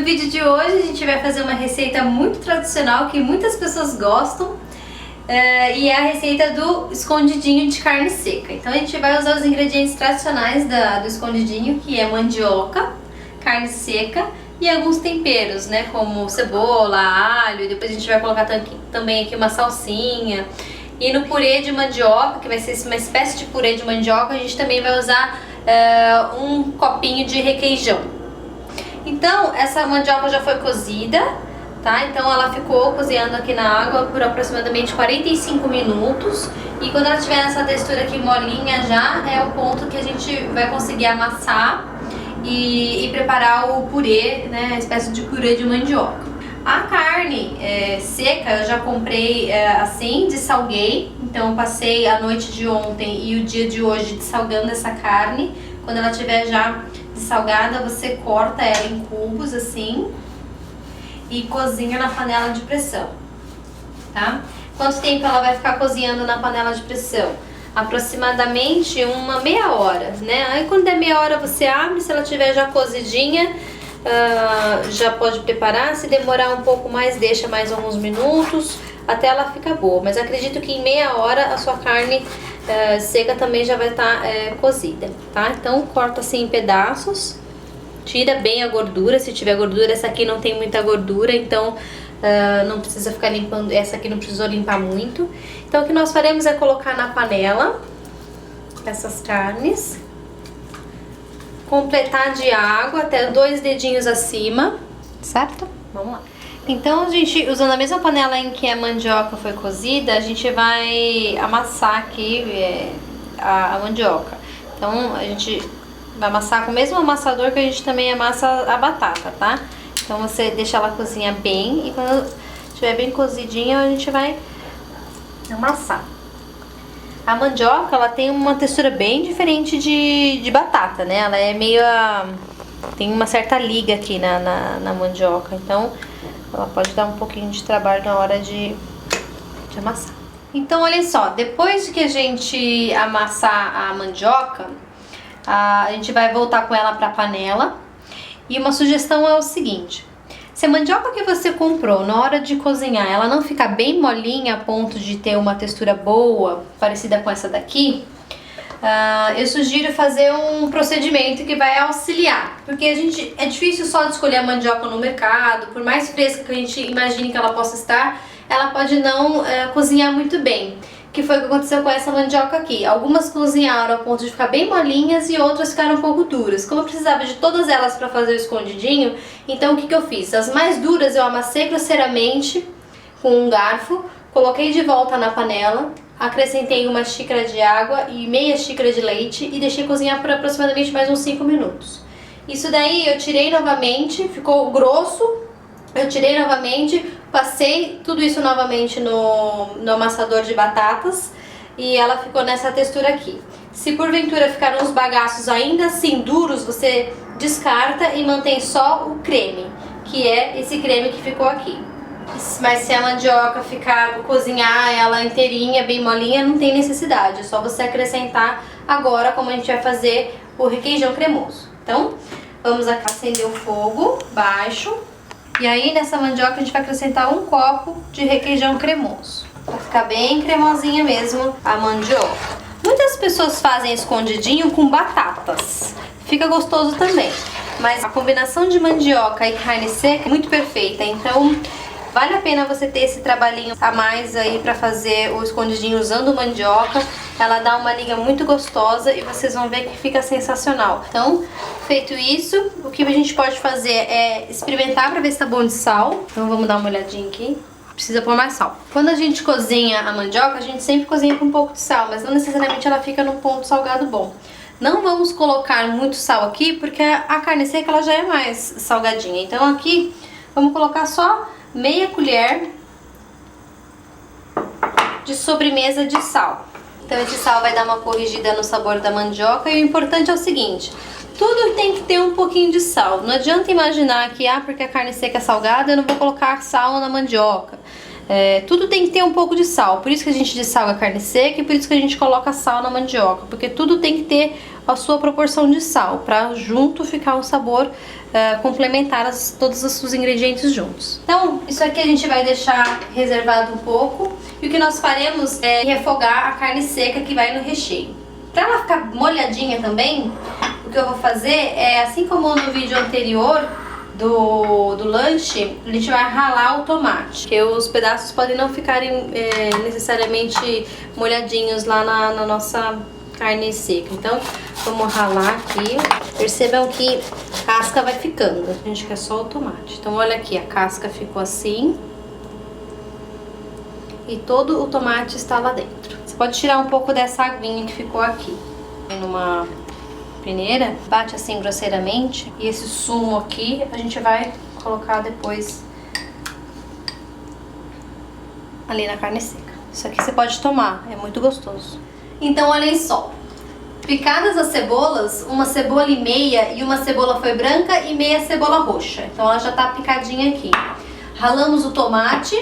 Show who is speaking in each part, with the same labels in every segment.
Speaker 1: vídeo de hoje a gente vai fazer uma receita muito tradicional que muitas pessoas gostam e é a receita do escondidinho de carne seca. Então a gente vai usar os ingredientes tradicionais do escondidinho, que é mandioca, carne seca e alguns temperos, né, como cebola, alho, e depois a gente vai colocar também aqui uma salsinha. E no purê de mandioca, que vai ser uma espécie de purê de mandioca, a gente também vai usar um copinho de requeijão. Então, essa mandioca já foi cozida, tá? Então ela ficou cozinhando aqui na água por aproximadamente 45 minutos. E quando ela tiver essa textura aqui molinha já, é o ponto que a gente vai conseguir amassar e preparar o purê, né? Uma espécie de purê de mandioca. A carne seca eu já comprei assim, dessalguei. Então eu passei a noite de ontem e o dia de hoje dessalgando essa carne. Quando ela estiver já salgada, você corta ela em cubos assim e cozinha na panela de pressão, tá? Quanto tempo ela vai ficar cozinhando na panela de pressão? Aproximadamente uma meia hora, né? Aí quando der meia hora você abre, se ela tiver já cozidinha, já pode preparar. Se demorar um pouco mais, deixa mais alguns minutos até ela ficar boa, mas acredito que em meia hora a sua carne seca também já vai estar cozida, tá? Então corta assim em pedaços, tira bem a gordura, se tiver gordura. Essa aqui não tem muita gordura, então não precisa ficar limpando, essa aqui não precisou limpar muito. Então o que nós faremos é colocar na panela essas carnes, completar de água até 2 dedinhos acima, certo? Vamos lá. Então a gente, usando a mesma panela em que a mandioca foi cozida, a gente vai amassar aqui a mandioca. Então a gente vai amassar com o mesmo amassador que a gente também amassa a batata, tá? Então você deixa ela cozinhar bem e quando estiver bem cozidinha a gente vai amassar. A mandioca, ela tem uma textura bem diferente de batata, né? Ela é meio... tem uma certa liga aqui na mandioca, então ela pode dar um pouquinho de trabalho na hora de amassar. Então olha só, depois que a gente amassar a mandioca, a gente vai voltar com ela para a panela. E uma sugestão é o seguinte: se a mandioca que você comprou na hora de cozinhar, ela não ficar bem molinha a ponto de ter uma textura boa, parecida com essa daqui, eu sugiro fazer um procedimento que vai auxiliar, porque é difícil só de escolher a mandioca no mercado. Por mais fresca que a gente imagine que ela possa estar, ela pode não cozinhar muito bem, que foi o que aconteceu com essa mandioca aqui. Algumas cozinharam a ponto de ficar bem molinhas e outras ficaram um pouco duras. Como eu precisava de todas elas para fazer o escondidinho, então o que eu fiz? As mais duras eu amassei grosseiramente com um garfo, coloquei de volta na panela, acrescentei uma xícara de água e meia xícara de leite e deixei cozinhar por aproximadamente mais uns 5 minutos. Isso daí eu tirei novamente, ficou grosso, eu tirei novamente, passei tudo isso novamente no amassador de batatas e ela ficou nessa textura aqui. Se porventura ficaram os bagaços ainda assim duros, você descarta e mantém só o creme, que é esse creme que ficou aqui. Mas se a mandioca cozinhar ela inteirinha, bem molinha, não tem necessidade. É só você acrescentar agora, como a gente vai fazer o requeijão cremoso. Então, vamos acender o fogo baixo. E aí, nessa mandioca, a gente vai acrescentar um copo de requeijão cremoso. Vai ficar bem cremosinha mesmo a mandioca. Muitas pessoas fazem escondidinho com batatas. Fica gostoso também. Mas a combinação de mandioca e carne seca é muito perfeita. Então vale a pena você ter esse trabalhinho a mais aí pra fazer o escondidinho usando mandioca. Ela dá uma liga muito gostosa e vocês vão ver que fica sensacional. Então, feito isso, o que a gente pode fazer é experimentar pra ver se tá bom de sal. Então vamos dar uma olhadinha aqui. Precisa pôr mais sal. Quando a gente cozinha a mandioca, a gente sempre cozinha com um pouco de sal, mas não necessariamente ela fica num ponto salgado bom. Não vamos colocar muito sal aqui, porque a carne seca ela já é mais salgadinha. Então aqui vamos colocar só meia colher de sobremesa de sal. Então esse sal vai dar uma corrigida no sabor da mandioca. E o importante é o seguinte: tudo tem que ter um pouquinho de sal. Não adianta imaginar que porque a carne seca é salgada eu não vou colocar sal na mandioca. Tudo tem que ter um pouco de sal, por isso que a gente dessalga a carne seca e por isso que a gente coloca sal na mandioca, porque tudo tem que ter a sua proporção de sal, para junto ficar um sabor complementar todos os ingredientes juntos. Então, isso aqui a gente vai deixar reservado um pouco e o que nós faremos é refogar a carne seca que vai no recheio. Para ela ficar molhadinha também, o que eu vou fazer é, assim como no vídeo anterior do lanche, a gente vai ralar o tomate, porque os pedaços podem não ficarem necessariamente molhadinhos lá na nossa carne seca. Então vamos ralar aqui. Percebam que a casca vai ficando, a gente quer só o tomate. Então olha aqui, a casca ficou assim e todo o tomate está lá dentro. Você pode tirar um pouco dessa aguinha que ficou aqui. Numa peneira, bate assim grosseiramente e esse sumo aqui a gente vai colocar depois ali na carne seca. Isso aqui você pode tomar, é muito gostoso. Então olhem só, picadas as cebolas, uma cebola e meia, e uma cebola foi branca e meia cebola roxa. Então ela já tá picadinha aqui. Ralamos o tomate,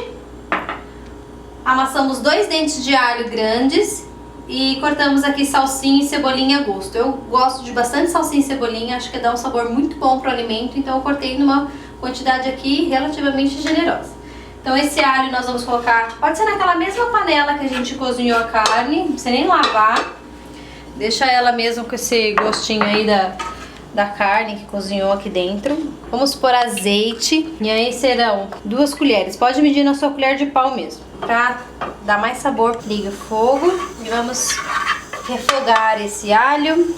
Speaker 1: amassamos 2 dentes de alho grandes e cortamos aqui salsinha e cebolinha a gosto. Eu gosto de bastante salsinha e cebolinha, acho que dá um sabor muito bom pro alimento, então eu cortei numa quantidade aqui relativamente generosa. Então esse alho nós vamos colocar, pode ser naquela mesma panela que a gente cozinhou a carne, não precisa nem lavar. Deixa ela mesmo com esse gostinho aí da carne que cozinhou aqui dentro. Vamos pôr azeite e aí serão 2 colheres, pode medir na sua colher de pau mesmo, pra dar mais sabor. Liga o fogo e vamos refogar esse alho.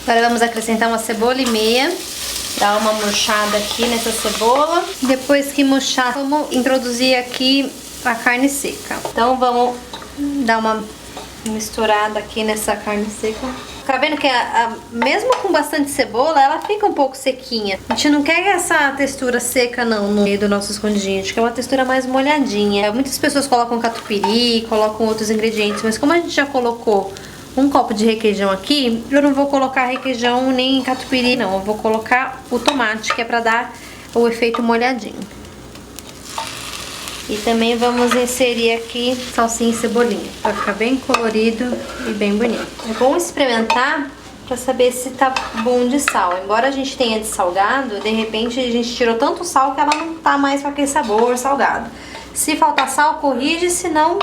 Speaker 1: Agora vamos acrescentar uma cebola e meia. Dar uma murchada aqui nessa cebola. Depois que murchar, vamos introduzir aqui a carne seca. Então vamos dar uma misturada aqui nessa carne seca. Tá vendo que mesmo com bastante cebola, ela fica um pouco sequinha. A gente não quer essa textura seca não no meio do nosso escondidinho, a gente quer uma textura mais molhadinha. Muitas pessoas colocam catupiry, colocam outros ingredientes, mas como a gente já colocou um copo de requeijão aqui, eu não vou colocar requeijão nem catupiry não, eu vou colocar o tomate, que é pra dar o efeito molhadinho. E também vamos inserir aqui salsinha e cebolinha, pra ficar bem colorido e bem bonito. É bom experimentar pra saber se tá bom de sal. Embora a gente tenha de salgado, de repente a gente tirou tanto sal que ela não tá mais com aquele sabor salgado. Se faltar sal, corrige, se não,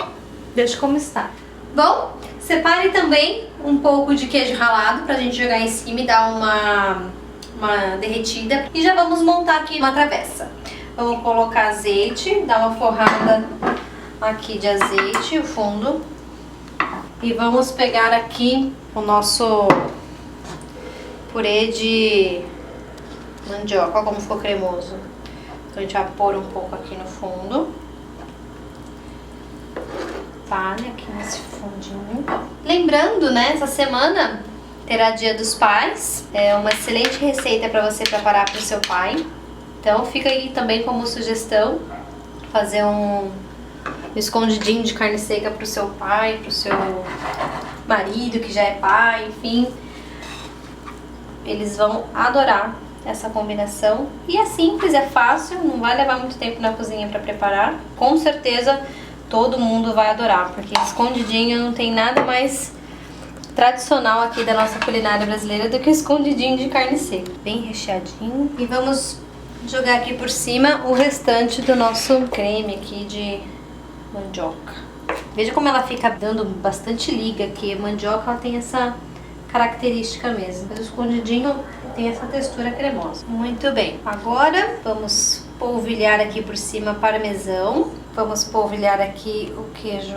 Speaker 1: deixa como está. Bom, separe também um pouco de queijo ralado pra gente jogar em cima e dar uma derretida. E já vamos montar aqui uma travessa. Vamos colocar azeite, dar uma forrada aqui de azeite, o fundo. E vamos pegar aqui o nosso purê de mandioca. Olha como ficou cremoso. Então a gente vai pôr um pouco aqui no fundo. Vale aqui nesse fundinho. Lembrando, né, essa semana terá Dia dos Pais. É uma excelente receita para você preparar para o seu pai. Então fica aí também como sugestão fazer um escondidinho de carne seca para o seu pai, para o seu marido que já é pai, enfim. Eles vão adorar essa combinação. E é simples, é fácil, não vai levar muito tempo na cozinha para preparar. Com certeza todo mundo vai adorar, porque escondidinho não tem nada mais tradicional aqui da nossa culinária brasileira do que o escondidinho de carne seca. Bem recheadinho. E vamos jogar aqui por cima o restante do nosso creme aqui de mandioca. Veja como ela fica dando bastante liga aqui. A mandioca ela tem essa característica mesmo. Mas o escondidinho tem essa textura cremosa. Muito bem. Agora vamos polvilhar aqui por cima parmesão. Vamos polvilhar aqui o queijo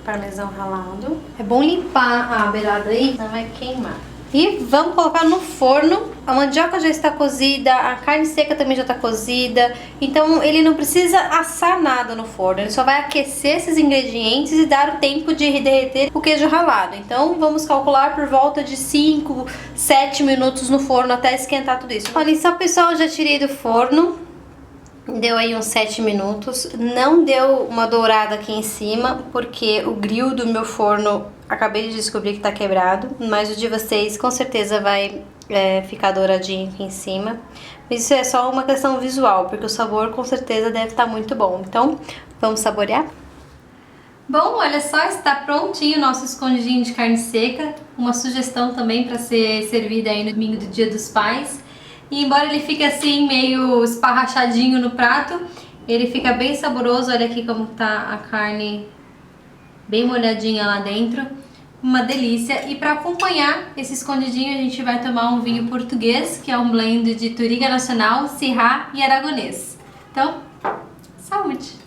Speaker 1: parmesão ralado. É bom limpar a beirada aí, não vai queimar. E vamos colocar no forno. A mandioca já está cozida, a carne seca também já está cozida. Então ele não precisa assar nada no forno. Ele só vai aquecer esses ingredientes e dar o tempo de derreter o queijo ralado. Então vamos calcular por volta de 5, 7 minutos no forno até esquentar tudo isso. Olha só, pessoal, eu já tirei do forno. Deu aí uns 7 minutos. Não deu uma dourada aqui em cima, porque o grill do meu forno acabei de descobrir que tá quebrado. Mas o de vocês com certeza vai ficar douradinho aqui em cima. Isso é só uma questão visual, porque o sabor com certeza deve estar muito bom. Então, vamos saborear? Bom, olha só, está prontinho o nosso escondidinho de carne seca. Uma sugestão também para ser servida aí no domingo do Dia dos Pais. E embora ele fique assim meio esparrachadinho no prato, ele fica bem saboroso. Olha aqui como tá a carne bem molhadinha lá dentro. Uma delícia. E para acompanhar esse escondidinho a gente vai tomar um vinho português, que é um blend de Touriga Nacional, Syrah e Aragonês. Então, saúde!